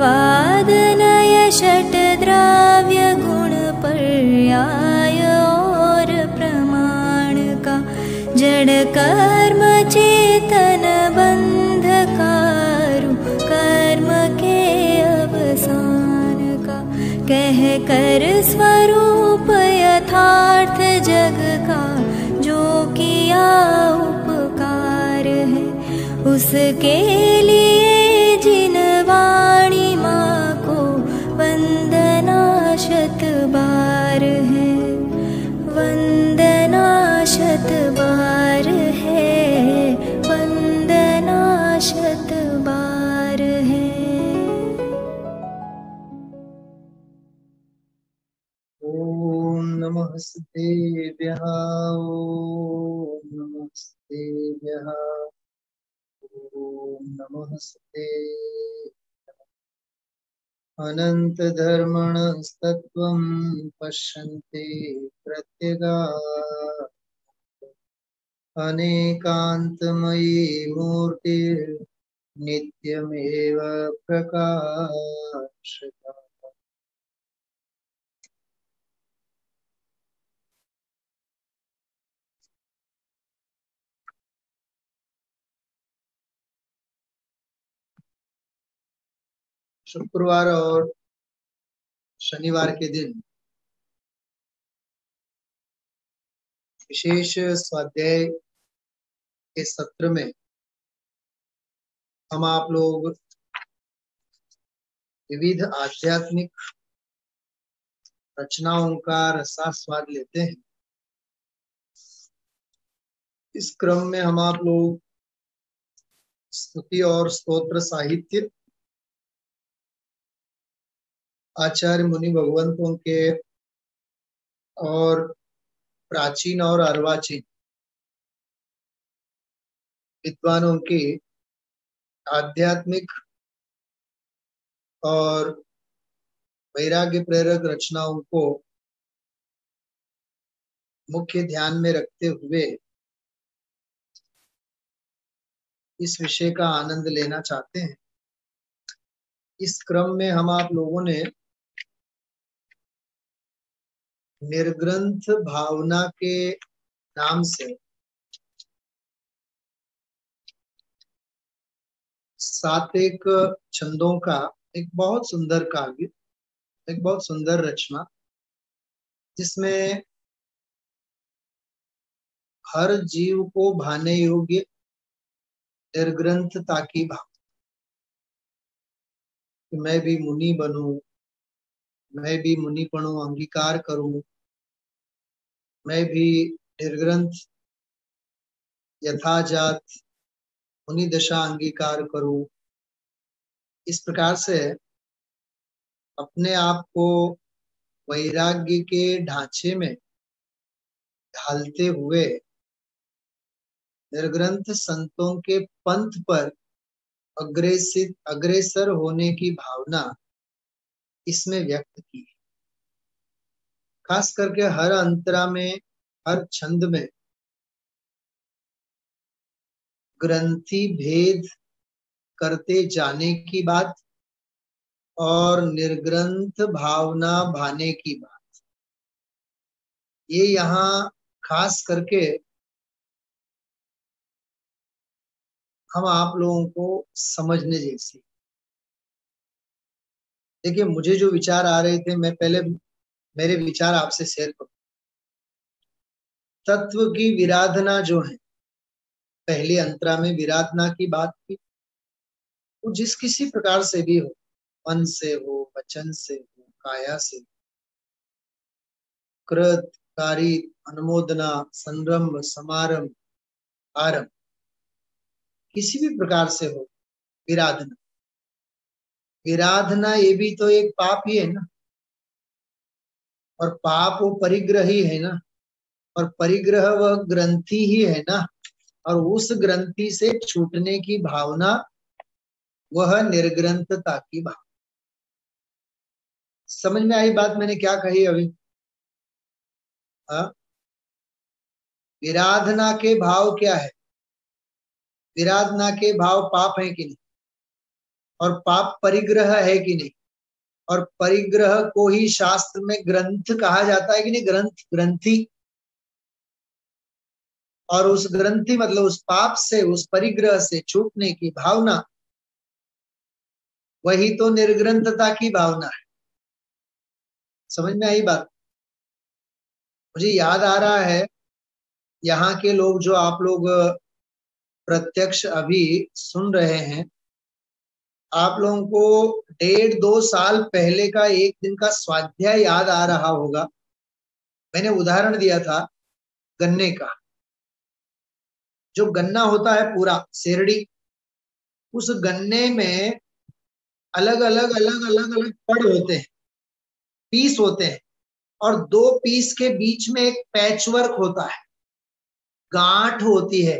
वादनय षट्द्राव्य गुण पर्याय और प्रमाण का, जड़ कर्म चेतन बंध कारू कर्म के अवसान का, कह कर स्वरूप यथार्थ जग का जो किया उपकार है, उसके लिए जिन वाणी माँ को वंदना शत बार है, वंदना शत बार है, वंदना शत बार है। ओम नमः सिद्धेभ्यः, ओम नमः सिद्धेभ्यः, ओम नमः सिद्धे। अनंत धर्मणस्तत्त्वं पश्यन्ते प्रत्यगा, अनेकान्तमयी मूर्तिर्नित्यमेव प्रकाशता। शुक्रवार और शनिवार के दिन विशेष स्वाध्याय के सत्र में हम आप लोग विविध आध्यात्मिक रचनाओं का रसास्वाद लेते हैं। इस क्रम में हम आप लोग स्तुति और स्तोत्र साहित्य, आचार्य मुनि भगवंतों के और प्राचीन और अर्वाचीन विद्वानों की आध्यात्मिक और वैराग्य प्रेरक रचनाओं को मुख्य ध्यान में रखते हुए इस विषय का आनंद लेना चाहते हैं। इस क्रम में हम आप लोगों ने निर्ग्रंथ भावना के नाम से 7 छंदों का एक बहुत सुंदर काव्य, एक बहुत सुंदर रचना, जिसमें हर जीव को भाने योग्य निर्ग्रंथता की भाव, कि मैं भी मुनि बनूं, मैं भी मुनिपणु अंगीकार करूं, मैं भी निर्ग्रंथ यथाजात मुनि दशा अंगीकार करूं। इस प्रकार से अपने आप को वैराग्य के ढांचे में ढालते हुए निर्ग्रंथ संतों के पंथ पर अग्रसर होने की भावना इसमें व्यक्त की है। खास करके हर अंतरा में, हर छंद में ग्रंथि भेद करते जाने की बात और निर्ग्रंथ भावना भाने की बात, ये यहाँ खास करके हम आप लोगों को समझने जैसी। देखिए, मुझे जो विचार आ रहे थे, मैं पहले मेरे विचार आपसे शेयर करूं। तत्व की विराधना जो है, पहली अंतरा में विराधना की बात की, वो जिस किसी प्रकार से भी हो, मन से हो, वचन से हो, काया से, कृत, कारी, अनुमोदना, संरंभ, समारंभ, आरंभ, किसी भी प्रकार से हो विराधना। विराधना ये भी तो एक पाप ही है ना, और पाप वो परिग्रह ही है ना, और परिग्रह वह ग्रंथि ही है ना, और उस ग्रंथि से छूटने की भावना वह निर्ग्रंथता की भावना। समझ में आई बात मैंने क्या कही अभी? विराधना के भाव क्या है? विराधना के भाव पाप है कि नहीं? और पाप परिग्रह है कि नहीं, और परिग्रह को ही शास्त्र में ग्रंथ कहा जाता है कि नहीं, ग्रंथ, ग्रंथि। और उस ग्रंथि मतलब उस पाप से, उस परिग्रह से छूटने की भावना, वही तो निर्ग्रंथता की भावना है। समझ में आई बात? मुझे याद आ रहा है, यहाँ के लोग जो आप लोग प्रत्यक्ष अभी सुन रहे हैं, आप लोगों को 1.5-2 साल पहले का एक दिन का स्वाध्याय याद आ रहा होगा। मैंने उदाहरण दिया था गन्ने का। जो गन्ना होता है पूरा शेरड़ी, उस गन्ने में अलग अलग अलग अलग अलग पड़ होते हैं, पीस होते हैं, और 2 पीस के बीच में एक पैचवर्क होता है, गांठ होती है।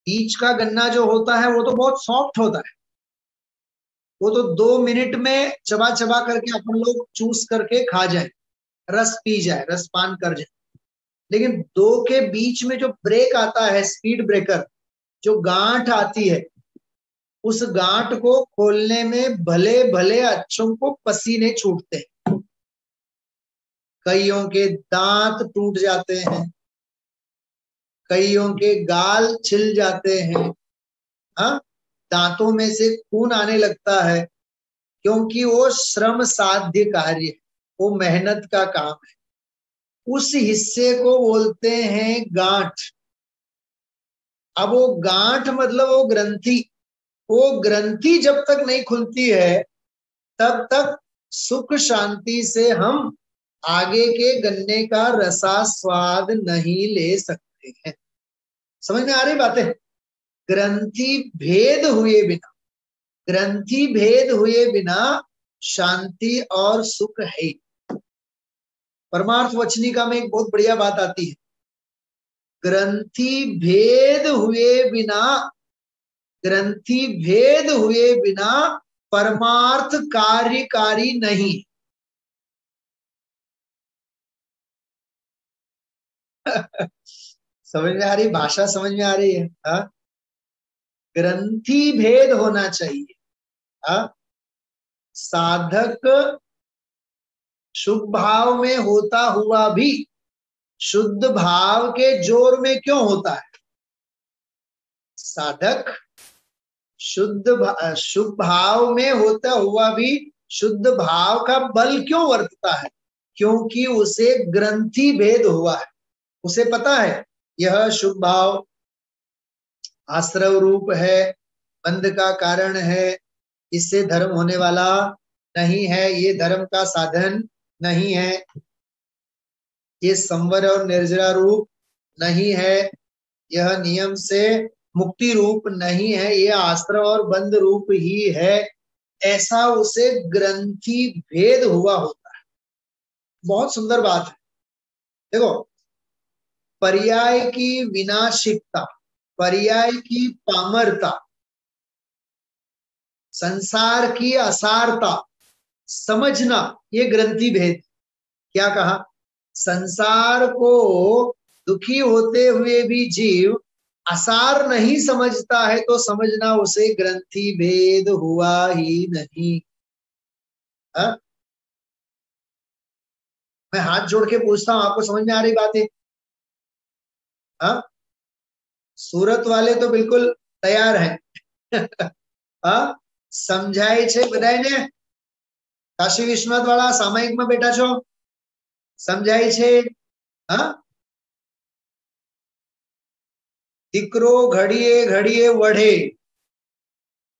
बीच का गन्ना जो होता है वो तो बहुत सॉफ्ट होता है, वो तो 2 मिनट में चबा चबा करके अपन लोग चूस करके खा जाए, रस पी जाए, रस पान कर जाए। लेकिन 2 के बीच में जो ब्रेक आता है, स्पीड ब्रेकर, जो गांठ आती है, उस गांठ को खोलने में भले भले अच्छों को पसीने छूटते हैं, कईयों के दांत टूट जाते हैं, कईयों के गाल छिल जाते हैं, हाँ, दांतों में से खून आने लगता है, क्योंकि वो श्रम साध्य कार्य है, वो मेहनत का काम है। उस हिस्से को बोलते हैं गांठ। अब वो गांठ मतलब वो ग्रंथि, वो ग्रंथि जब तक नहीं खुलती है तब तक सुख शांति से हम आगे के गन्ने का रसा स्वाद नहीं ले सकते हैं। समझ में आ रही बातें? ग्रंथि भेद हुए बिना, ग्रंथि भेद हुए बिना शांति और सुख है। परमार्थ वचनिका में एक बहुत बढ़िया बात आती है, ग्रंथि भेद हुए बिना, ग्रंथि भेद हुए बिना परमार्थ कार्यकारी नहीं। समझ में आ रही भाषा? समझ में आ रही है? हा? ग्रंथि भेद होना चाहिए। हा? साधक शुभ भाव में होता हुआ भी शुद्ध भाव के जोर में क्यों होता है? साधक शुभ भाव में होता हुआ भी शुद्ध भाव का बल क्यों वर्तता है? क्योंकि उसे ग्रंथि भेद हुआ है। उसे पता है यह शुभ भाव आश्रव रूप है, बंध का कारण है, इससे धर्म होने वाला नहीं है, ये धर्म का साधन नहीं है, ये संवर और निर्जरा रूप नहीं है, यह नियम से मुक्ति रूप नहीं है, ये आश्रव और बंध रूप ही है। ऐसा उसे ग्रंथि भेद हुआ होता है। बहुत सुंदर बात है। देखो, पर्याय की विनाशिकता, पर्याय की पामरता, संसार की असारता समझना, ये ग्रंथि भेद। क्या कहा? संसार को दुखी होते हुए भी जीव असार नहीं समझता है तो समझना उसे ग्रंथि भेद हुआ ही नहीं। हा? मैं हाथ जोड़ के पूछता हूं, आपको समझ में आ रही बात है? हाँ, सूरत वाले तो बिल्कुल तैयार हैं। हाँ, समझाय छे बधाने? काशी विश्वनाथ वाला सामयिक में बैठा छो, समझाय छे? हाँ, દીકરો ઘડીએ ઘડીએ વઢે,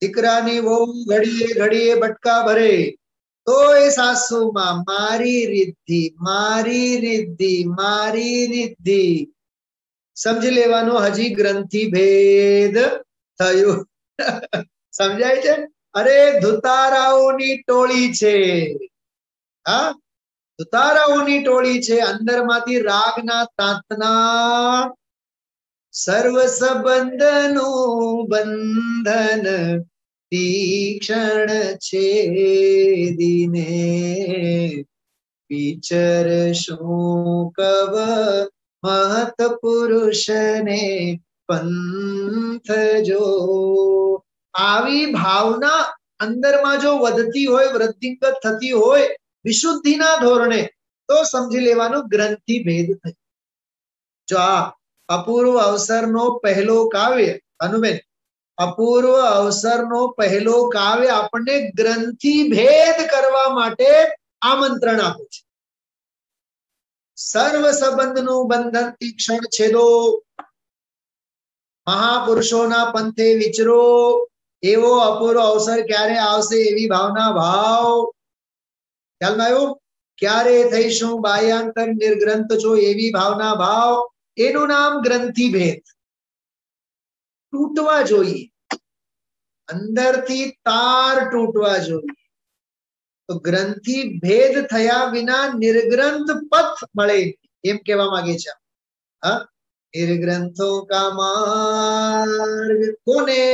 દીકરાની વહુ ઘડીએ ઘડીએ બટકા ભરે, તોય સાસુમાં મારી रिद्धि, મારી रिद्धि, મારી रिद्धि। समझी लेवानो हजी ग्रंथि भेद थयो। समझाय छे? अरे धुताराओनी टोळी छे, हाँ, धुताराओनी टोळी छे, अंदरमांथी रागना तांतना सर्व संबंधनु बंधन तीक्षण छेदीने विचर शों कव महत पुरुष ने पंथ जो। આવી ભાવના અંદરમાં જો વધતી હોય, વૃદ્ધિંગત થતી હોય વિશુદ્ધિના ધોરણે, તો સમજી લેવાનું ગ્રંથિ ભેદ થાય. જો આ અપૂર્વ અવસરનો પહેલો કાવ્ય, અનુબેન, અપૂર્વ અવસરનો પહેલો કાવ્ય આપણને ગ્રંથિ ભેદ કરવા માટે આમંત્રણ આપે છે. સર્વ સંબંધનું બંધન તીક્ષણ છેદો, મહાપુરુષોના પંથે વિચરો, એવો અપૂર્વ અવસર ક્યારે આવશે એવી ભાવના ભાવ. ખ્યાલમાં આવ્યું? ક્યારે થઈશું બાહ્યાંતર નિર્ગ્રંથ છો એવી ભાવના ભાવ, એનું નામ ગ્રંથિ ભેદ. તૂટવા જોઈએ, અંદરથી તાર તૂટવા જોઈએ. તો ગ્રંથિ ભેદ થયા વિના નિર્ગ્રંથ પથ મળે એમ કહેવા માંગે છે. હા, નિર્ગ્રંથો કા માર્ગ કોને?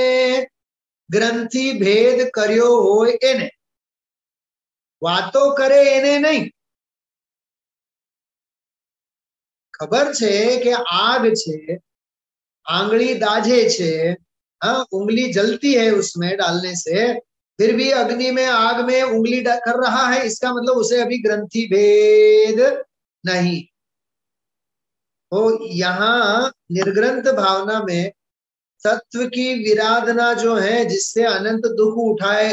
ગ્રંથિ ભેદ કર્યો હોય એને. વાતો કરે એને નહીં. ખબર છે કે आग છે, आंगली दाझे छे, हाँ, उंगली जलती है उसमें डालने से, फिर भी अग्नि में आग में उंगली कर रहा है, इसका मतलब उसे अभी ग्रंथि भेद नहीं. तो यहाँ निर्ग्रंथ भावना में तत्व की विराधना जो है, जिससे अनंत दुख उठाए,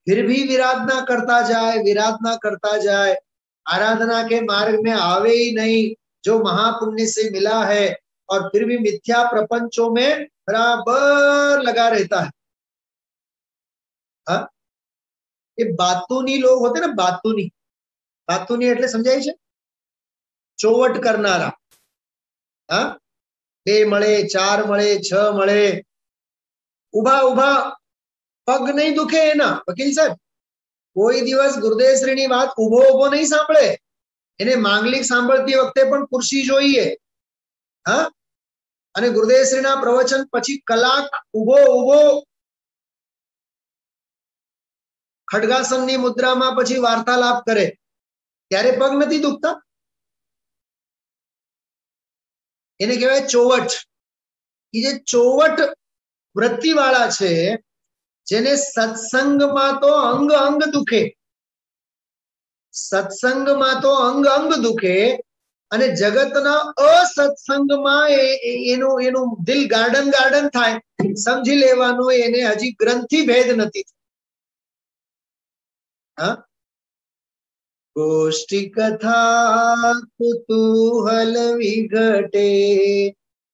फिर भी विराधना करता जाए, विराधना करता जाए, आराधना के मार्ग में आवे ही नहीं, जो महापुण्य से मिला है, और फिर भी मिथ्या प्रपंचों में बराबर लगा रहता है. हाँ, ये बातूनी लोग होते ना, बातूनी. बातूनी એટલે સમજાય છે? ચોવટ કરનારા. हाँ, 2 મળે, 4 મળે, 6 મળે, ઉભા ઉભા પગ નહીં દુખે એના. વકીલ સાહેબ, કોઈ દિવસ ગુરુદેવશ્રીની વાત ઉભો ઉભો નહીં સાંભળે. એને માંગલિક સાંભળતી વખતે પણ ખુરશી જોઈએ. હા, અને ગુરુદેવશ્રીના પ્રવચન પછી કલાક ઉભો ઉભો ખડગાસનની મુદ્રામાં પછી વાર્તાલાપ કરે, ત્યારે પગ નથી દુખતા? એને કહેવાય ચોવટ. એ જે ચોવટ વૃત્તિવાળા છે, જેને સત્સંગમાં તો અંગ અંગ દુખે, સત્સંગમાં તો અંગ અંગ દુખે, અને જગતના અસત્સંગમાં એનું દિલ ગાર્ડન ગાર્ડન થાય. સમજી લેવાનું એને હજી ગ્રંથિ ભેદ નથી. હા, ગોષ્ઠી કથા કુતૂહલ વિઘટે,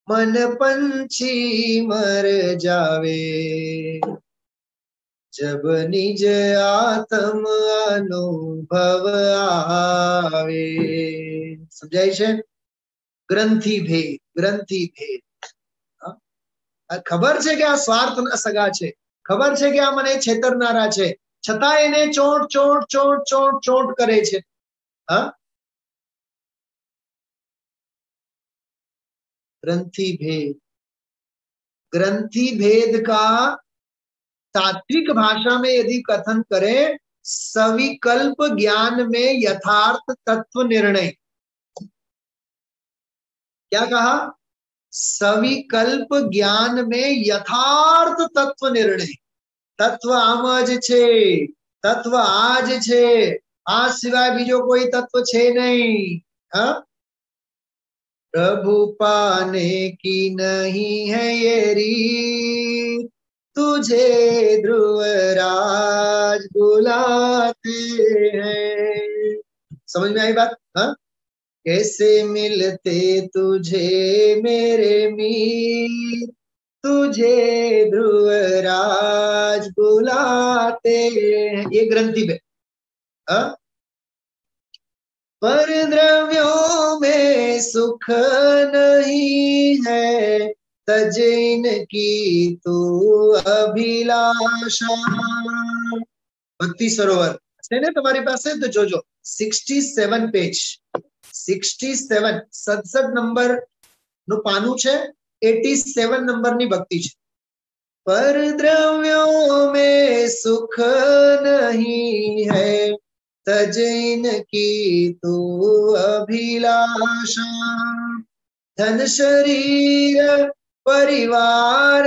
મન પંછી મર જાવે, जब निज आत्म अनुभव आवे. समझाय छे? ग्रंथि भेद, ग्रंथि भेद. खबर छे के आ स्वार्थ ना सगा छे, खबर छे के आ मने छेतरनारा छे, छतां एने चोट चोट चोट चोट चोट करे छे. हाँ, ग्रंथि भेद. ग्रंथि भेद का तात्विक भाषा में यदि कथन करें, सविकल्प ज्ञान में यथार्थ तत्व निर्णय. क्या कहा? सविकल्प ज्ञान में यथार्थ तत्व निर्णय. तत्व आम ज छे, तत्व आज छे, आ सिवाय बीजो कोई तत्व छे नहीं. हाँ, प्रभु पाने की नहीं है ये रीत, तुझे ध्रुवराज बुलाते हैं. समझ में आई बात? हाँ, कैसे मिलते तुझे मेरे मीर, तुझे ध्रुवराज बुलाते हैं. ये ग्रंथि में. हाँ, पर द्रव्यों में सुख नहीं है, तजैन की तू अभिलाषा. भक्ति सरोवर છે ને તમારી પાસે? તો જોજો 67 પેજ, 67 67 નંબર નું પાનું છે, 87 નંબરની ભક્તિ છે. पर द्रव्यों में सुख नहीं है, तजैन की तू अभिलाषा. धन शरीर परिवार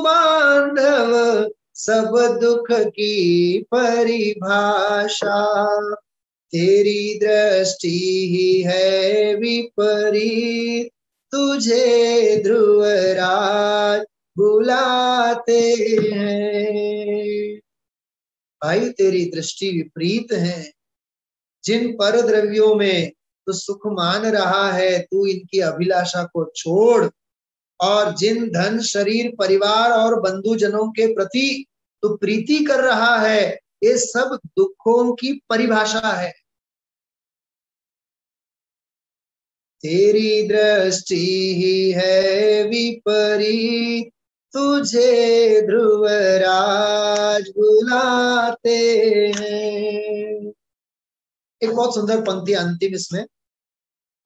बांधव सब दुख की परिभाषा, तेरी दृष्टि ही है विपरीत, तुझे ध्रुवराज बुलाते हैं। भाई तेरी दृष्टि विपरीत है, जिन पर द्रव्यों में तू सुख मान रहा है तू इनकी अभिलाषा को छोड़, और जिन धन शरीर परिवार और बंधुजनों के प्रति तू प्रीति कर रहा है ये सब दुखों की परिभाषा है। तेरी दृष्टि ही है विपरीत, तुझे ध्रुवराज बुलाते हैं। एक बहुत सुंदर पंक्ति अंतिम इसमें,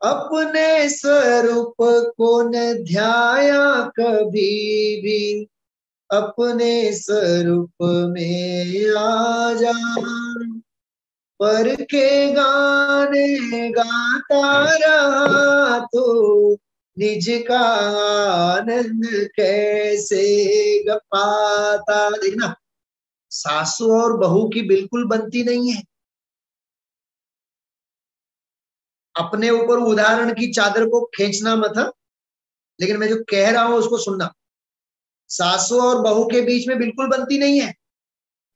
अपने स्वरूप को न ध्याया कभी भी, अपने स्वरूप में आ जा, पर के गाने गाता रहा तो निज का आनंद कैसे ग पाता। देखना सासू और बहू की बिल्कुल बनती नहीं है। अपने ऊपर उदाहरण की चादर को खींचना मत, लेकिन मैं जो कह रहा हूं उसको सुनना। सासू और बहू के बीच में बिल्कुल बनती नहीं है,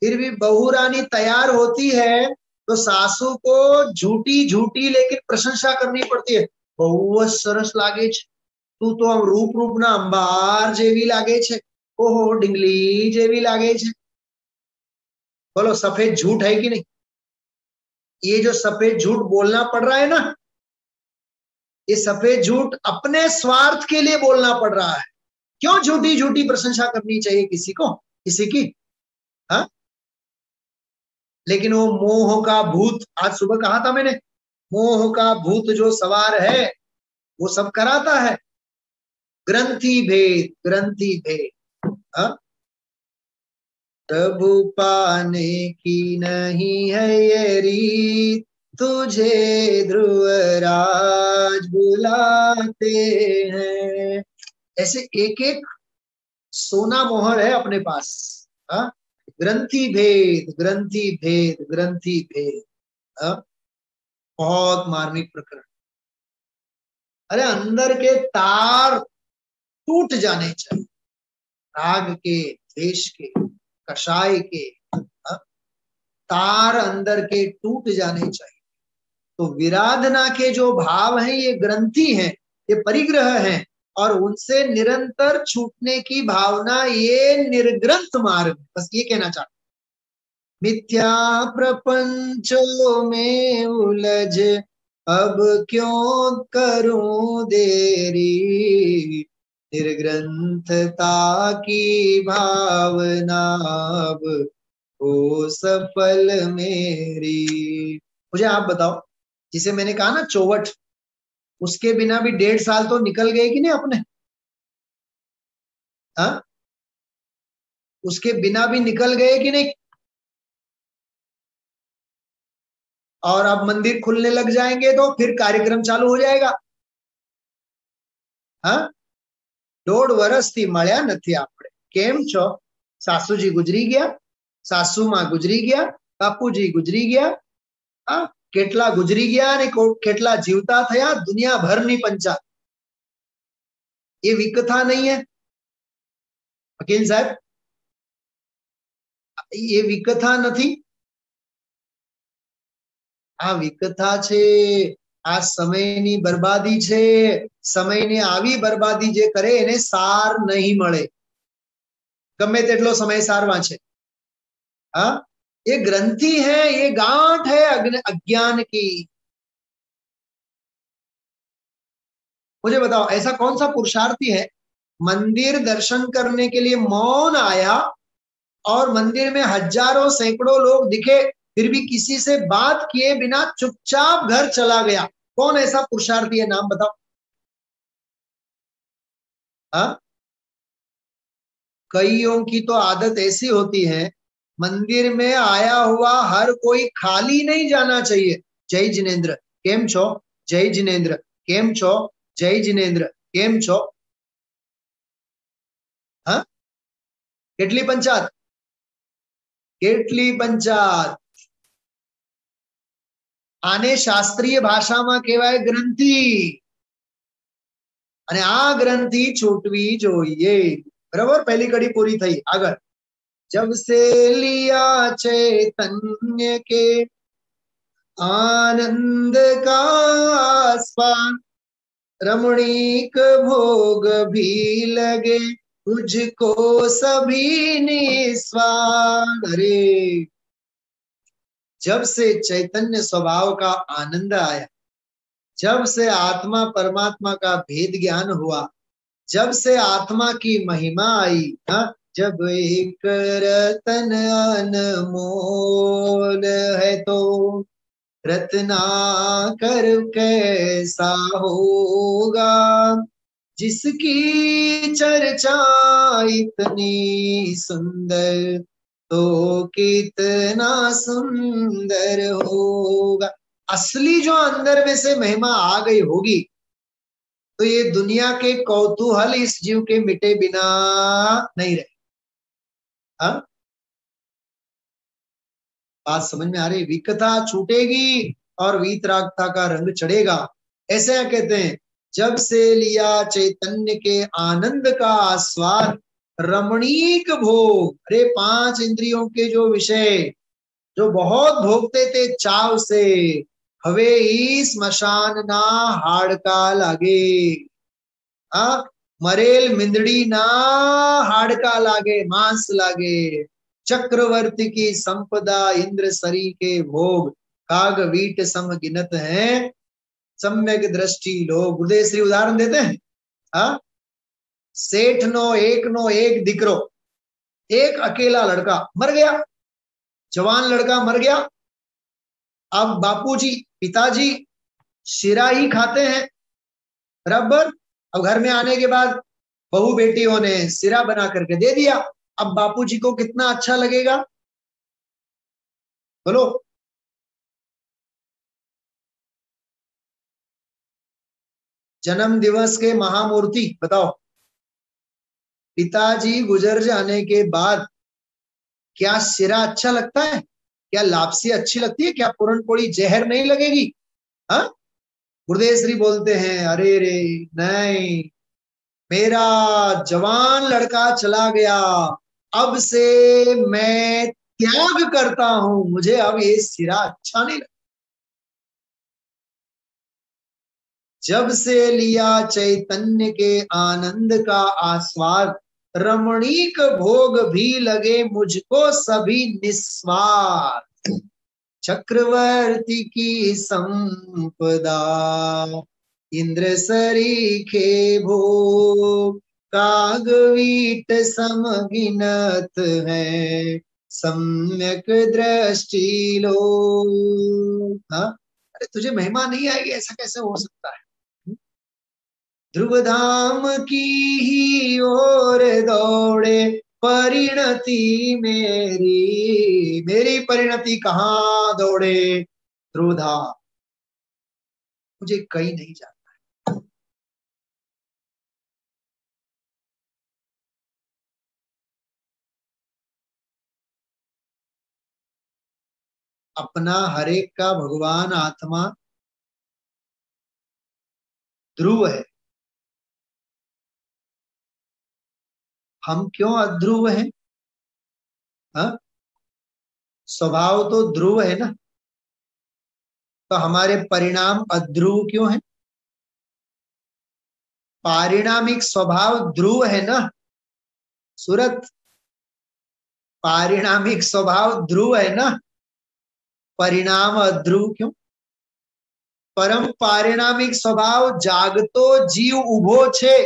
फिर भी बहू रानी तैयार होती है तो सासू को झूठी झूठी लेकिन प्रशंसा करनी पड़ती है। बहु सरस लागे छे, तू तो आम रूप रूपना अंबार जेवी लागे छे, ओहो डिंगली जेवी लागे छे। बोलो सफेद झूठ है कि नहीं? ये जो सफेद झूठ बोलना पड़ रहा है ना, ये सफेद झूठ अपने स्वार्थ के लिए बोलना पड़ रहा है। क्यों झूठी झूठी प्रशंसा करनी चाहिए किसी को, किसी की? हाँ, लेकिन वो मोह का भूत, आज सुबह कहा था मैंने, मोह का भूत जो सवार है वो सब कराता है। ग्रंथि भेद, ग्रंथि भेद। प्रभु पाने की नहीं है ये रीत, तुझे ध्रुवराज बुलाते हैं। ऐसे एक एक सोना मोहर है अपने पास। ग्रंथि भेद, ग्रंथि भेद, ग्रंथि भेद। बहुत मार्मिक प्रकरण। अरे अंदर के तार टूट जाने चाहिए, राग के, द्वेष के, कषाय के तार अंदर के टूट जाने चाहिए। तो विराधना के जो भाव हैं ये ग्रंथि हैं, ये परिग्रह हैं, और उनसे निरंतर छूटने की भावना ये निर्ग्रंथ मार्ग। बस ये कहना चाहता हूं। मिथ्या प्रपंचों में उलझ अब क्यों करूं देरी, निर्ग्रंथता की भावना अब हो सफल मेरी। मुझे आप बताओ, जिसे मैंने कहा ना चौवट, उसके बिना भी 1.5 साल तो निकल गए कि नहीं अपने? हाँ, उसके बिना भी निकल गए कि नहीं? और अब मंदिर खुलने लग जाएंगे तो फिर कार्यक्रम चालू हो जाएगा। हाँ, 1.5 વર્ષથી મળ્યા નથી આપણે। કેમ છો? સાસુજી ગુજરી ગયા, સાસુમાં ગુજરી ગયા, બાપુજી ગુજરી ગયા, કેટલા ગુજરી ગયા અને કેટલા જીવતા થયા, દુનિયાભરની પંચાયત। ये विकथा नहीं है वकील साहब, ये विकथा नहीं, आ विकथा छे। आ समयनी बर्बादी छे। समयने आवी बर्बादी जे करे एने सार नहीं मळे, गमे तेटलो समय सारवा छे। हाँ, ये ग्रंथि है, ये गांठ है अज्ञान की। मुझे बताओ ऐसा कौन सा पुरुषार्थी है मंदिर दर्शन करने के लिए मौन आया और मंदिर में हजारों सैकड़ों लोग दिखे फिर भी किसी से बात किए बिना चुपचाप घर चला गया? कौन ऐसा पुरुषार्थी है? नाम बताओ। हाँ, कईयों की तो आदत ऐसी होती है, मंदिर में आया हुआ हर कोई खाली नहीं जाना चाहिए। जय जिनेन्द्र, केम छो? जय जिनेन्द्र, केम छो? जय जिनेन्द्र, केम छो? हाँ, કેટલી પંચાયત? કેટલી પંચાત. આને શાસ્ત્રીય ભાષામાં કહેવાય ગ્રંથિ. અને આ ગ્રંથિ છૂટવી જોઈએ. બરાબર, પહેલી કડી પૂરી થઈ. આગળ, जब से लिया चैतन्य के आनंद का आस्वाद, रमणीक भोग भी लगे मुझको सभी निस्वाद. अरे, जब से चैतन्य स्वभाव का आनंद आया, जब से आत्मा परमात्मा का भेद ज्ञान हुआ, जब से आत्मा की महिमा आई, जब एक रतन अनमोल है तो रत्नाकर कैसा होगा, जिसकी चर्चा इतनी सुंदर तो कितना सुंदर होगा. असली जो अंदर में से महिमा आ गई होगी तो ये दुनिया के कौतूहल इस जीव के मिटे बिना नहीं रहे. हाँ, बात समझ में आ रही. विकथा छूटेगी और वीतरागता का रंग चढ़ेगा. ऐसे कहते हैं, जब से लिया चैतन्य के आनंद का आस्वाद, रमणीक भोग. अरे, 5 इंद्रियों के जो विषय जो बहुत भोगते थे चाव से, हवे ई स्मशान ना हाड़का लागे. मरेल मिंदड़ी ना हाड़का लागे, मांस लागे. चक्रवर्ती की संपदा इंद्र सरी के भोग, काग वीट सम गिनत है सम्यक दृष्टि लोग. गुरुदेव श्री उदाहरण देते हैं. सेठ नो एक दिकरो, एक अकेला लड़का मर गया, जवान लड़का मर गया. अब बापूजी पिताजी शिरा ही खाते हैं बराबर. अब घर में आने के बाद बहू बेटियों ने शिरा बना करके दे दिया. अब बापूजी को कितना अच्छा लगेगा, बोलो. जन्म दिवस के महामूर्ति बताओ, पिताजी गुजर जाने के बाद क्या शिरा अच्छा लगता है? क्या लापसी अच्छी लगती है? क्या पूरण पोड़ी जहर नहीं लगेगी? हाँ, गुरुदेव श्री बोलते हैं, अरे रे नहीं, मेरा जवान लड़का चला गया, अब से मैं त्याग करता हूं, मुझे अब ये शिरा अच्छा नहीं लगता. जब से लिया चैतन्य के आनंद का आस्वाद, रमणीक भोग भी लगे मुझको सभी निस्वार्थ. चक्रवर्ती की संपदा इंद्र सरीखे भोग, कागवीट समगिनत है सम्यक दृष्टि लोग. अरे, तुझे महिमा नहीं आएगी, ऐसा कैसे हो सकता है? ध्रुव धाम की ही ओर दौड़े परिणति मेरी, मेरी परिणति कहाँ दौड़े? ध्रुव धाम. मुझे कहीं नहीं जाना है. अपना हरेक का भगवान आत्मा ध्रुव है. हम क्यों अध्रुव हैं? स्वभाव तो ध्रुव है ना, तो हमारे परिणाम अध्रुव क्यों है? पारिणामिक स्वभाव ध्रुव है ना सूरत, पारिणामिक स्वभाव ध्रुव है ना, परिणाम अध्रुव क्यों? परम पारिणामिक स्वभाव जागतो जीव उभो छे,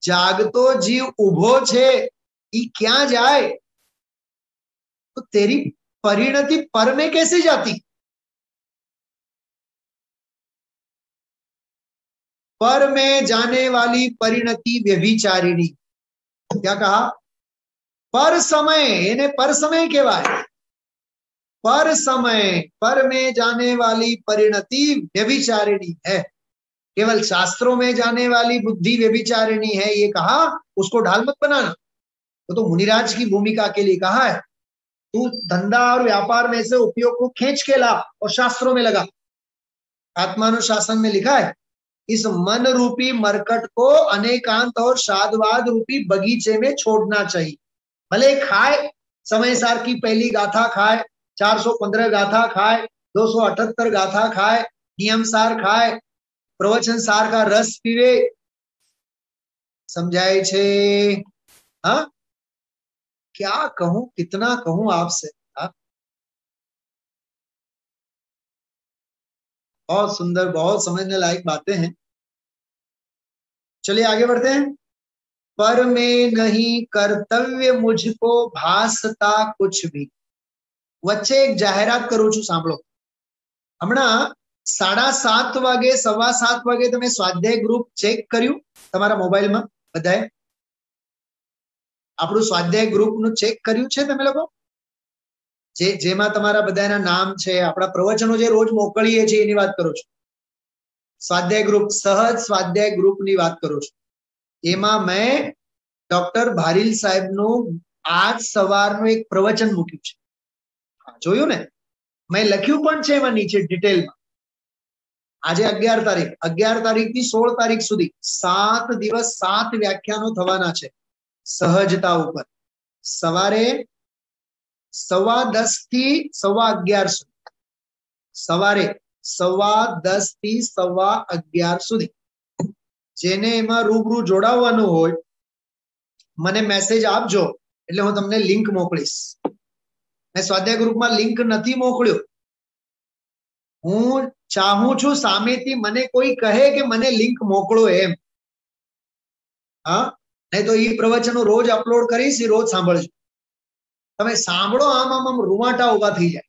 जागतो जीव उभो छे, ई क्या जाए? तो तेरी परिणति पर में कैसे जाती? पर में जाने वाली परिणति व्यभिचारिणी. क्या कहा? पर समय, इन्हें पर समय कहवाय. पर समय, पर में जाने वाली परिणति व्यभिचारिणी है. केवल शास्त्रों में जाने वाली बुद्धि व्यभिचारिणी है ये कहा, उसको ढाल मत बनाना. तो मुनिराज की भूमिका के लिए कहा है, तू धंधा और व्यापार में से उपयोग को खींच के ला और शास्त्रों में लगा। आत्मानुशासन में लिखा है, इस मन रूपी मरकट को अनेकांत और साधवाद रूपी बगीचे में छोड़ना चाहिए। भले खाए, समय सार की पहली गाथा खाए, 415 गाथा खाए, 278 गाथा खाए, नियम सार खाए, प्रवचन सार का रस पीवे, समझाए छे। हाँ, क्या कहूं, कितना कहूं आपसे। बहुत सुंदर, बहुत समझने लायक बातें हैं। चलिए आगे बढ़ते हैं। पर में नहीं कर्तव्य मुझको भासता कुछ भी। वच्चे एक जाहेरात करू छू, सांभळो। हमणा 7:30 वागे 7:15 वागे तमे स्वाध्याय ग्रुप चेक कर्यु तमारा मोबाइल में? बधाए આપણું સ્વાધ્યાય ગ્રુપ નું ચેક કર્યું છે તમે લોકો? જેમાં તમારા બધાના નામ છે, આપણા પ્રવચનો જે રોજ મોકલીએ છીએ એની વાત કરું છું। સ્વાધ્યાય ગ્રુપ, સહજ સ્વાધ્યાય ગ્રુપ ની વાત કરું છું। એમાં मैं ડોક્ટર ભારીલ સાહેબ નું આજ સવારનું એક પ્રવચન મૂક્યું છે। જોયું ને? मैं લખ્યું પણ છે એમાં નીચે ડિટેલમાં। આજે 11 તારીખ થી 16 તારીખ સુધી 7 દિવસ 7 વ્યાખ્યાનો થવાના છે सहजता ऊपर। सवारे 10:15 થી 11:15 सुधी, सवारे 10:15 થી 11:15 सुधी। जेने एमां रूबरू जोड़ावानुं होय मने मेसेज आपजो, એટલે હું તમને લિંક મોકલીશ। मैं स्वाध्याय ग्रुप में लिंक નથી મોકલ્યો। હું ચાહું છું સામેથી મને કોઈ કહે કે મને લિંક મોકલો એમ। हाँ, नहीं तो ये प्रवचनों रोज अपलोड करीश, रोज सांभळजो। तमे सांभळो, आम आम आम रुवाटा उभा थई जाय।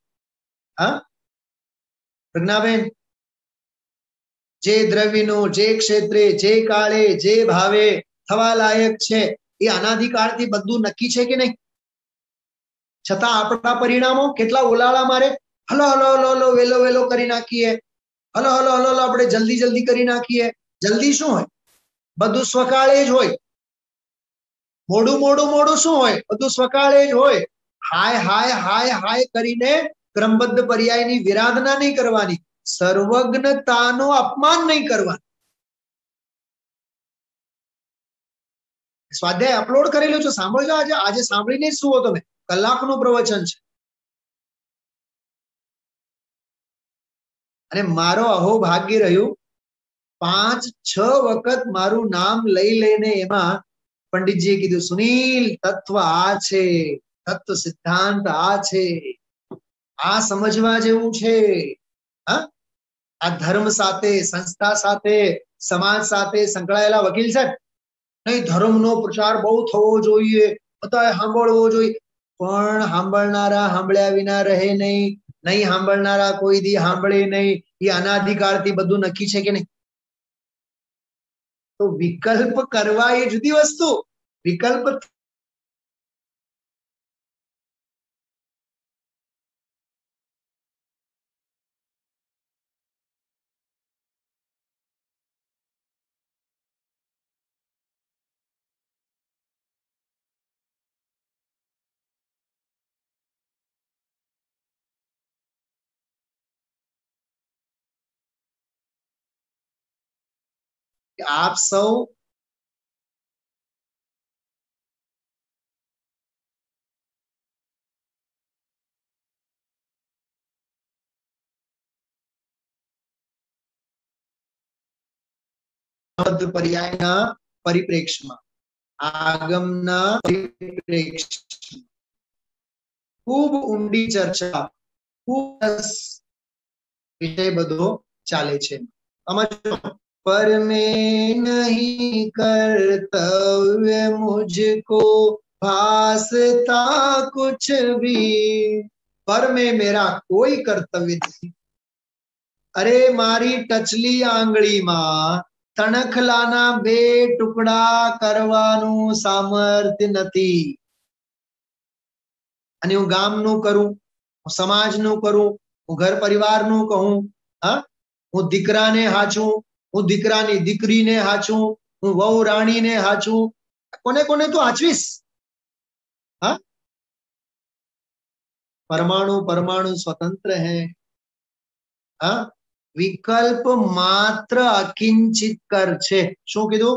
हाँ, प्रज्ञाबेन, जे द्रव्यनो, जे क्षेत्रे, जे काळे, जे भावे थवा लायक छे ए अनादिकाळथी बधुं नक्की छे के नहीं? छतां आपणा परिणामो केटला ओलाळा मारे, हलो हलो हलो हलो वेलो वेलो करी नाखीए, हलो हलो हलो हलो आपणे जल्दी जल्दी करी नाखीए। जल्दी शुं होय? बधुं स्वकाळे ज होय। मोडू मोडू मोडू शू होय? बधुं स्वकाळे ज होय। हाय हाय हाय हाय करीने क्रमबद्ध पर्यायनी विराधना नहीं करवानी, सर्वज्ञतानो अपमान नहीं करवानुं। स्वाध्याय अपलोड करेलो छे, सांभळजो। આજે સાંભળીને શું હો તમે? કલાકનું પ્રવચન છે। અને મારો અહોભાગ્ય રહ્યું 5-6 વખત મારું નામ લઈ લઈને એમાં पंडितजीए कीधुं, सुनील तत्व आ छे, तत्व सिद्धांत आ छे, आ समझवा जेवुं छे। हाँ, आ धर्म साथे, संस्था साथे, समाज साथे संकळायेला वकील साहेब, नहीं धर्मनो प्रचार बहु थवो जोईए, बधाए सांभळवो जोईए। पण सांभळनारा सांभळ्या विना रहे नहीं, नहीं सांभळनारा कोई दी सांभळे नहीं। ये अनादिकाळथी बधुं नक्की छे के नहीं? तो विकल्प करवा ये जुदी वस्तु। विकल्प आप सौ पर्यायना परिप्रेक्ष्यमां, आगमना परिप्रेक्ष्यमां खूब ऊंडी चर्चा, खूब विषय बधो चाले छे। समझो, पर में नहीं कर्तव्य मुझको भासता कुछ भी। पर में मेरा कोई कर्तव्य नहीं। अरे मारी टचली आंगળી में तणखलाना 2 टुकड़ा करवानुं सामर्थ्य नथी। अने हूँ गामनुं करूं, हूँ समाजनुं करूं, हूँ घर परिवारनुं कहूं, हाँ, हूँ दीकराने हाचूं, हूँ दीकरानी दीकरीने हाचूं, हूँ वहू राणीने हाचूं। कोने कोने तो हाचवीश? हाँ, परमाणु परमाणु स्वतंत्र है। हाँ, विकल्प मात्र अकिंचित कर छे। शू कीधु?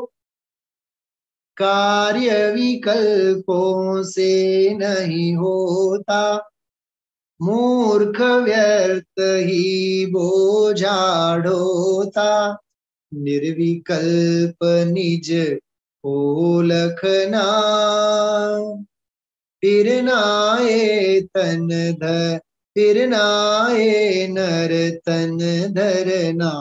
कार्य विकल्पों से नहीं होता, मूर्ख व्यर्थ ही बोझा ढोता, निर्विकल्प निज को लखना, फिर नाए तन धर, फिर नाए नर तन धरना।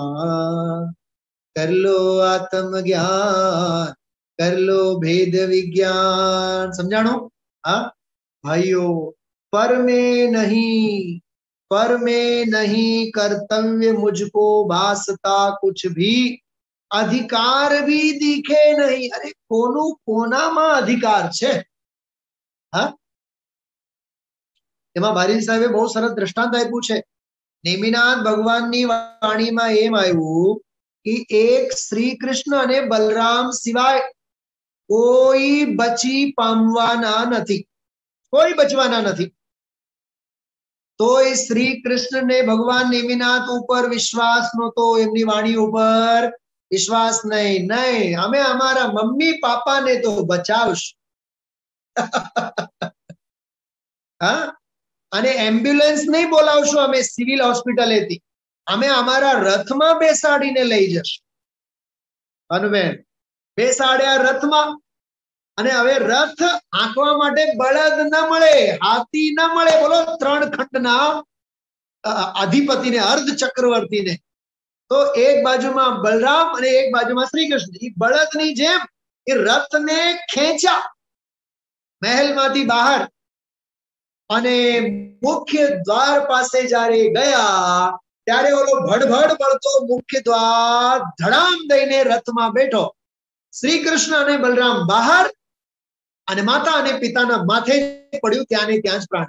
कर लो आत्म ज्ञान, कर लो भेद विज्ञान। समझाणो? हाँ भाइयों, पर में नहीं, पर में नहीं कर्तव्य मुझको भासता कुछ भी, अधिकार भी दिखे नहीं। अरे कोनु कोना में अधिकार छे? हाँ, एमां भारी साहेबे बहु सरस दृष्टांत आप्युं छे। नेमिनाथ भगवाननी वाणीमां एम आव्युं कि एक श्री कृष्ण अने बलराम सिवाय कोई बची पामवाना नथी, कोई बचवाना नथी। तो श्री कृष्ण ने भगवान नेमिनाथ ऊपर विश्वास नतो, एमनी वाणी ऊपर विश्वास नहीं। नहीं, हमें हमारा मम्मी पापा ने तो बचावश। हाँ, अने एम्ब्युलन्स नहीं बोलावशो अमे सिविल होस्पिटलेथी, अमे अमारा रथमां बेसाडीने लई जशुं। अनुबेन बेसाड्या रथमां, अने हवे रथ आंकवा माटे बळद न मळे, हाथी न मळे। बोलो, 3 खंडना अधिपति ने, अर्ध चक्रवर्ती ने। तो एक बाजुमां बलराम अने एक बाजुमां श्री कृष्ण। ई बळदनी जेम ए रथने खेंचा महलमांथी बहार, अने मुख्य द्वार पासे जारे गया त्यारे ओलो भड़भड़ बळतो मुख्य द्वार धड़ाम दईने रथमां बैठो। श्री कृष्ण अने बलराम बहार, अने माता अने पिताना माथे पड्યું, त्याने त्यां ज प्राण।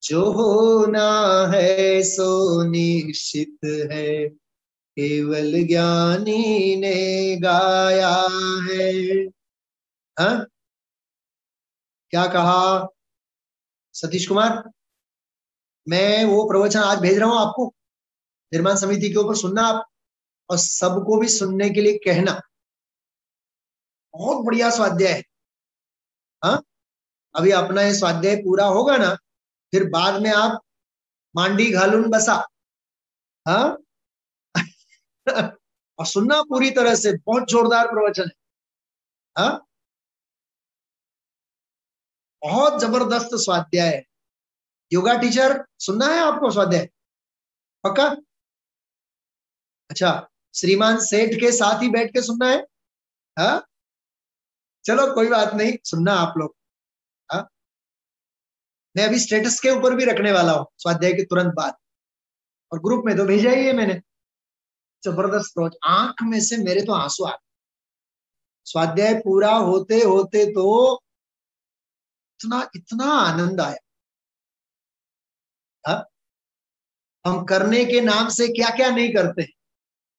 जो होना है सो निश्चित है, केवल ज्ञानी ने गाया है। हाँ, क्या कहा सतीश कुमार? मैं वो प्रवचन आज भेज रहा हूं आपको, निर्माण समिति के ऊपर सुनना आप, और सबको भी सुनने के लिए कहना। बहुत बढ़िया स्वाध्याय है। हाँ, अभी अपना ये स्वाध्याय पूरा होगा ना, फिर बाद में आप मांडी घालून बसा। हाँ और सुनना पूरी तरह से, बहुत जोरदार प्रवचन है। हाँ, बहुत जबरदस्त स्वाध्याय है। योगा टीचर, सुनना है आपको स्वाध्याय? पक्का? अच्छा, श्रीमान सेठ के साथ ही बैठ के सुनना है? हाँ, चलो कोई बात नहीं, सुनना आप लोग। हाँ, मैं अभी स्टेटस के ऊपर भी रखने वाला हूँ स्वाध्याय के तुरंत बाद, और ग्रुप में तो भेजा ही है मैंने। जबरदस्त रोज, आंख में से मेरे तो आंसू आ, स्वाध्याय पूरा होते होते तो इतना इतना आनंद आया। हाँ? हम करने के नाम से क्या क्या नहीं करते,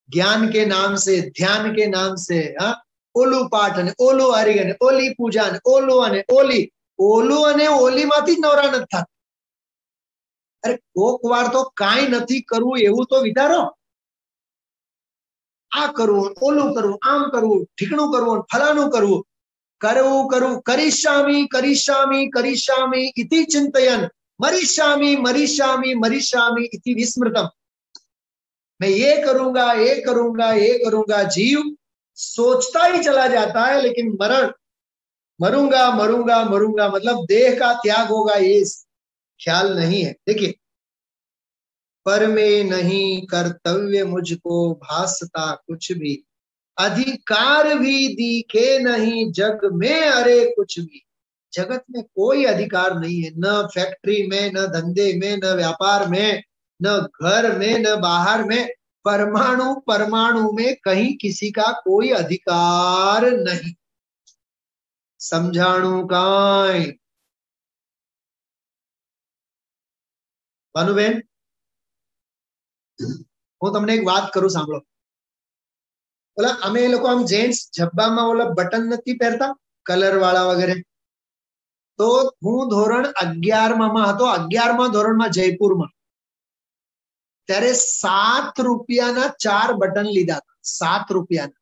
ज्ञान के नाम से, ध्यान के नाम से। हाँ, ओलू पाठ ने ओलू हरिगन, ओली पूजा ने ओलू अने ओली, ओलू अने ओली मांथी नवरा नथी थाता। अरे कोक वार तो काई नथी करवू एवुं तो विचारो। आ करवू, ओलू करवू, आम करवू, ठीकणुं करवू, फलाणुं करवू, करवू करवू, करिष्यामि करिष्यामि करिष्यामि इति चिंतयन्, मरिष्यामि मरिष्यामि मरिष्यामि इति विस्मृतम्। मैं ये करूंगा, ये करूंगा, ये करूंगा। जीव सोचता ही चला जाता है, लेकिन मरण, मरूंगा मरूंगा मरूंगा, मतलब देह का त्याग होगा, ये ख्याल नहीं है। देखिए, पर में नहीं कर्तव्य मुझको भासता कुछ भी, अधिकार भी दिखे नहीं जग में अरे कुछ भी। जगत में कोई अधिकार नहीं है, न फैक्ट्री में, न धंधे में, न व्यापार में, न घर में, न बाहर में। परमाणु परमाणु में कहीं किसी का कोई अधिकार नहीं। समझाणु काई भानुबेन? હું તમને એક વાત કરું, સાંભળો। ઓલા અમે લોકો આમ જેન્ટ્સ જબ્બામાં ઓલા બટન નથી પહેરતા, કલર વાળા વગેરે, તો હું ધોરણ 11માં હતો, 11મા ધોરણમાં જયપુરમાં. ત્યારે 7 રૂપિયાના 4 બટન લીધા હતા, 7 રૂપિયાના,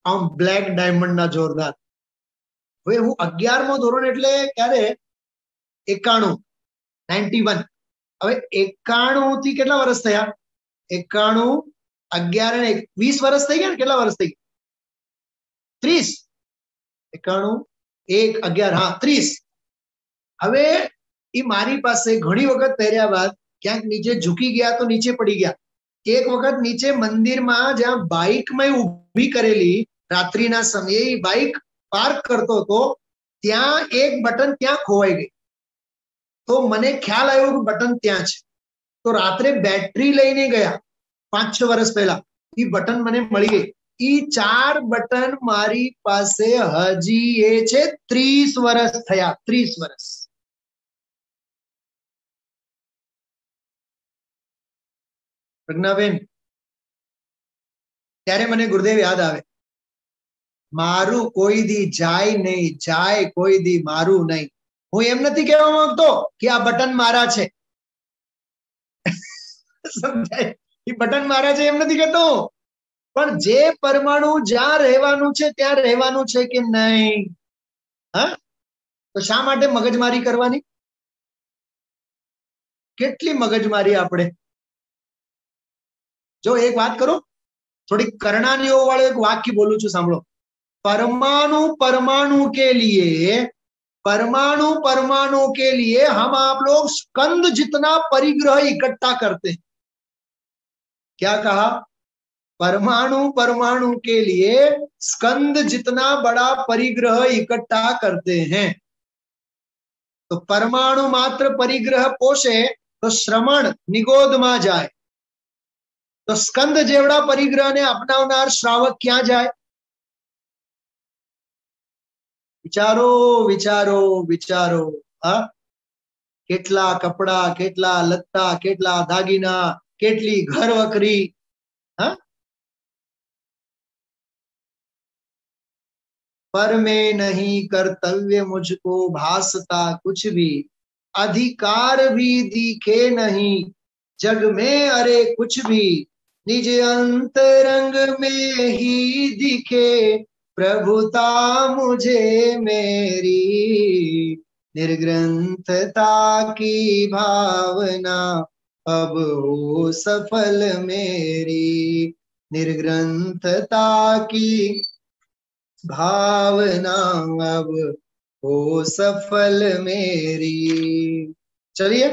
આમ બ્લેક ડાયમંડના જોરદાર. હવે હું 11મો ધોરણ એટલે ક્યારે 91, 91. હવે 91 થી કેટલા વર્ષ થયા? 91, 11 અને 20 વર્ષ થઈ ગયા ને? કેટલા વર્ષ થઈ ગયા? 30. 91, 1, 11, હા 30. હવે એ મારી પાસે ઘણી વખત પહેર્યા બાદ ક્યાંક નીચે ઝૂકી ગયા તો નીચે પડી ગયા. એક વખત નીચે મંદિરમાં જ્યાં બાઇક મેં ઊભી કરેલી રાત્રિના સમયે, બાઇક પાર્ક કરતો હતો, ત્યાં એક બટન ત્યાં ખોવાઈ ગઈ. તો મને ખ્યાલ આવ્યો કે બટન ત્યાં છે. તો રાત્રે બેટરી લઈને ગયા 5-6 વર્ષ પહેલા, એ બટન મને મળી ગઈ. ઈ 4 બટન મારી પાસે હજી એ છે, 30 વર્ષ થયા, 30 વર્ષ. પ્રજ્ઞાબેન, ત્યારે મને ગુરુદેવ યાદ આવે, મારું કોઈ દી જાય નહીં, જાય કોઈ દી મારું નહીં. હું એમ નથી કહેવા માંગતો કે આ બટન મારા છે, સમજાય? એ બટન મારા છે એમ નથી કહેતો, પણ જે પરમાણુ જ્યાં રહેવાનું છે ત્યાં રહેવાનું છે કે નહીં? હા, તો શા માટે મગજમારી કરવાની? કેટલી મગજમારી આપણે. જો એક વાત કરું, થોડી કરણાનીઓ વાળો એક વાક્ય બોલું છું, સાંભળો. परमाणु परमाणु के लिए, परमाणु परमाणु के लिए हम आप लोग स्कंद जितना परिग्रह इकट्ठा करते हैं. क्या कहा? परमाणु परमाणु के लिए स्कंद जितना बड़ा परिग्रह इकट्ठा करते हैं. तो परमाणु मात्र परिग्रह पोषे तो श्रवण निगोदમાં જાય, તો સ્કંદ જેવડા પરિગ્રહને અપનાવનાર શ્રાવક ક્યાં જાય? વિચારો વિચારો વિચારો. હા, કેટલા કપડા, કેટલા લત્તા, કેટલા દાગીના, કેટલી ઘર વકરી. હા, पर में नहीं कर्तव्य मुझको भासता कुछ भी, अधिकार भी दिखे नहीं जग में अरे कुछ भी, निज अंतरंग में ही दिखे प्रभुता मुझे मेरी, निर्ग्रंथता की भावना अब हो सफल मेरी, निर्ग्रंथता की भावना अब हो सफल मेरी. चलिए,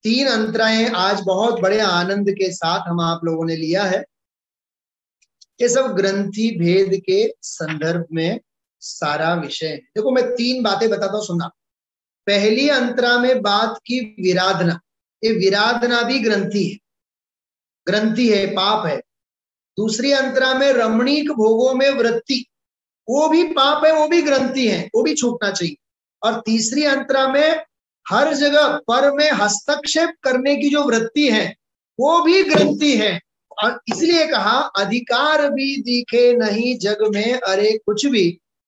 3 अंतराएं आज बहुत बड़े आनंद के साथ हम आप लोगों ने लिया है. ये सब ग्रंथि भेद के संदर्भ में सारा विषय है. देखो, मैं 3 बातें बताता हूं, सुनना. पहली अंतरा में बात की विराधना. ये विराधना भी ग्रंथि है, ग्रंथि है, पाप है. दूसरी अंतरा में रमणीक भोगों में वृत्ति, वो भी पाप है, वो भी ग्रंथि है, वो भी छूटना चाहिए. और तीसरी अंतरा में हर जगह पर में हस्तक्षेप करने की जो वृत्ति है वो भी ग्रंथि है. और इसलिए कहा, अधिकार भी दिखे नहीं जग में अरे कुछ भी,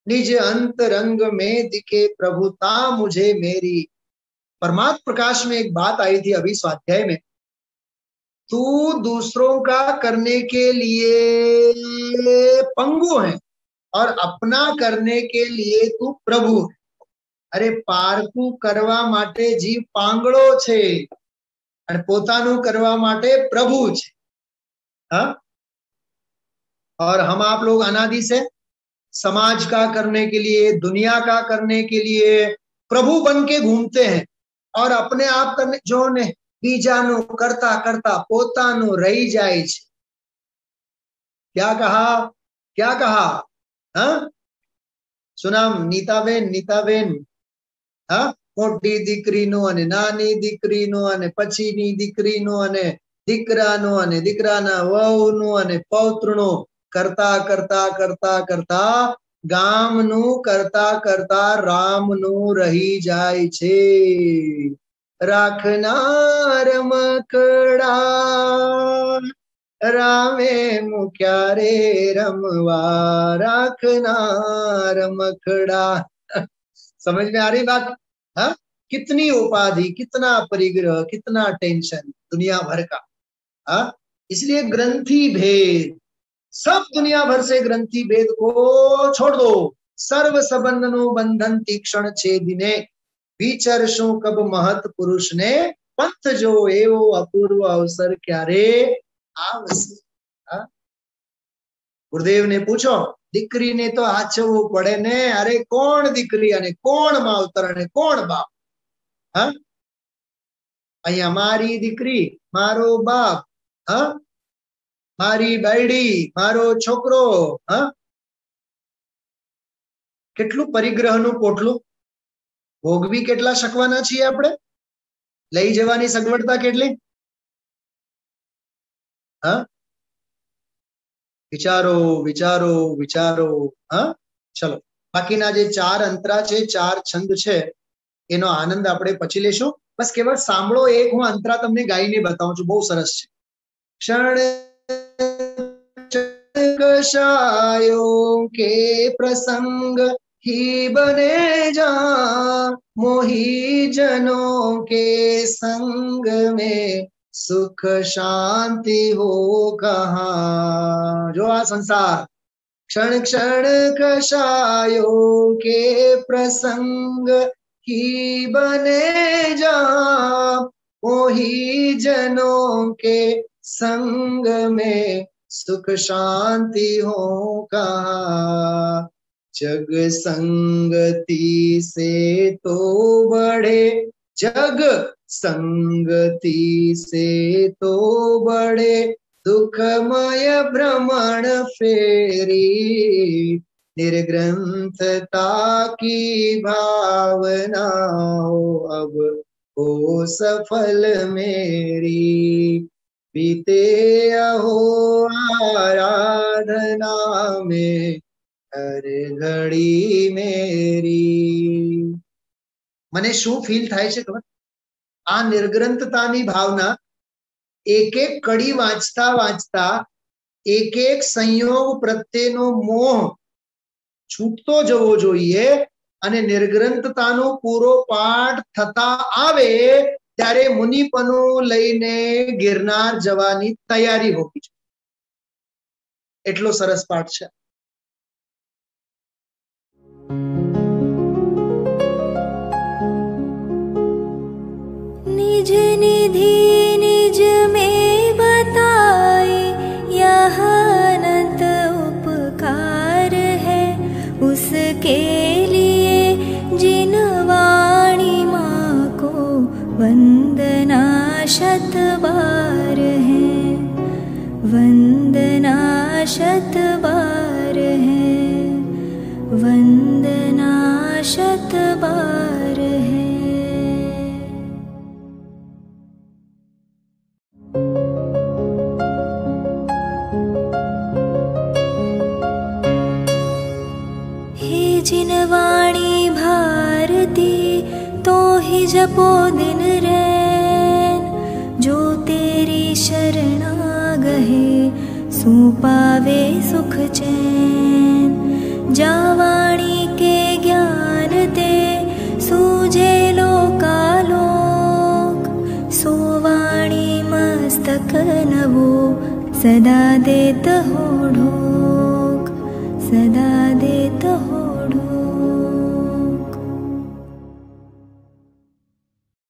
निज अंतरंग में दिखे प्रभुता मुझे मेरी. परमात्म प्रकाश में एक बात आई थी अभी स्वाध्याय में, तू दूसरों का करने के लिए पंगु है और अपना करने के लिए तू प्रभु है. अरे पारकू करवा माटे जीव પાંગળો છે અને પોતાનું કરવા માટે પ્રભુ છે. हाँ, और हम आप लोग अनादि से समाज का करने के लिए, दुनिया का करने के लिए प्रभु बन के घूमते हैं और अपने आप करने जो ने बीजानु करता करता पोतानु रही जाए छे. क्या कहा, क्या कहा? हाँ, सुनाम नीताबेन, नीताबेन. हाँ, મોટી દીકરીનો અને નાની દીકરીનો અને પછીની દીકરીનો અને દીકરાનો અને દીકરાના વહુનો અને પૌત્રનો કરતા કરતા કરતા કરતા ગામનું કરતા કરતા રામનું રહી જાય છે. રાખનાર મકડા રામે મુક્યા રે રમવા, રાખનાર મકડા. समझ में आ रही बात? हाँ, कितनी उपाधि, कितना परिग्रह, कितना टेंशन दुनिया भर का। हाँ, इसलिए ग्रंथि भेद, सब दुनिया भर से ग्रंथि भेद को छोड़ दो। सर्व सबंधनो बंधन तीक्षण छेदिने, विचर शो कब महत पुरुष ने, पंथ जो एवो अपूर्व अवसर क्यारे आवसे। गुरुदेव ने पूछो, दीकरी ने तो आचवू पड़े ने, अरे कोण दीकरी अने कोण मावतर अने कोण बाप। हाँ, अहिया मारी दीकरी, मारो बाप, हाँ, मारी बैडी, मारो छोकरो। हाँ, કેટલું પરિગ્રહનું પોટલું, ભોગવી કેટલા શકવાના છીએ આપણે, લઈ જવાની સગવડતા કેટલી। हाँ, विचारो विचारो विचारो। हाँ, चलो बाकीना जे 4 अंतरा छे, 4 छंद छे, एनो आनंद આપણે પછી લેશું। बस केवल सांभळो, एक હું अंतरा તમને ગાઈને બતાવું છું, બહુ સરસ છે। क्षण कषायो के प्रसंग ही बने जा, मोही जनों के संग में सुख शांति हो कहाँ। जो आ संसार क्षण क्षण कषायों के प्रसंग ही बने जा, मोही जनों के संग में सुख शांति हो कहाँ। जग संगति से तो बढ़े, जग संगति से तो बढ़े, दुखमय भ्रमण फेरी, निर्ग्रंथता की भावना हो अब हो सफल मेरी, बीते अहो आराधना में हर घड़ी मेरी। मने शू फील थाय छे खबर? आ निर्ग्रंथतानी भावना एक एक कड़ी वांचता वांचता एक एक संयोग प्रत्येनो मोह छूटतो जवो जोईए, अने निर्ग्रंथतानो पूरो पाठ थता आवे त्यारे मुनिपनु लईने गिरनार जवानी तैयारी होवी छे। एटलो सरस पाठ छे। निज निधि निज में बताए, यह अनंत उपकार है उसके लिए जिन वाणी माँ को वंदना शत बार है, वंदना शत बार है, वंदना शत बार है। हे जिन वाणी भारती तो ही जपो दिन रैन, जो तेरी शरणा गहे सो पावे सुख चैन। जा वाणी के ज्ञान ते सूझे लोकालोक, सो वाणी मस्तक नवो सदा देत हो ढोक, सदा देत हो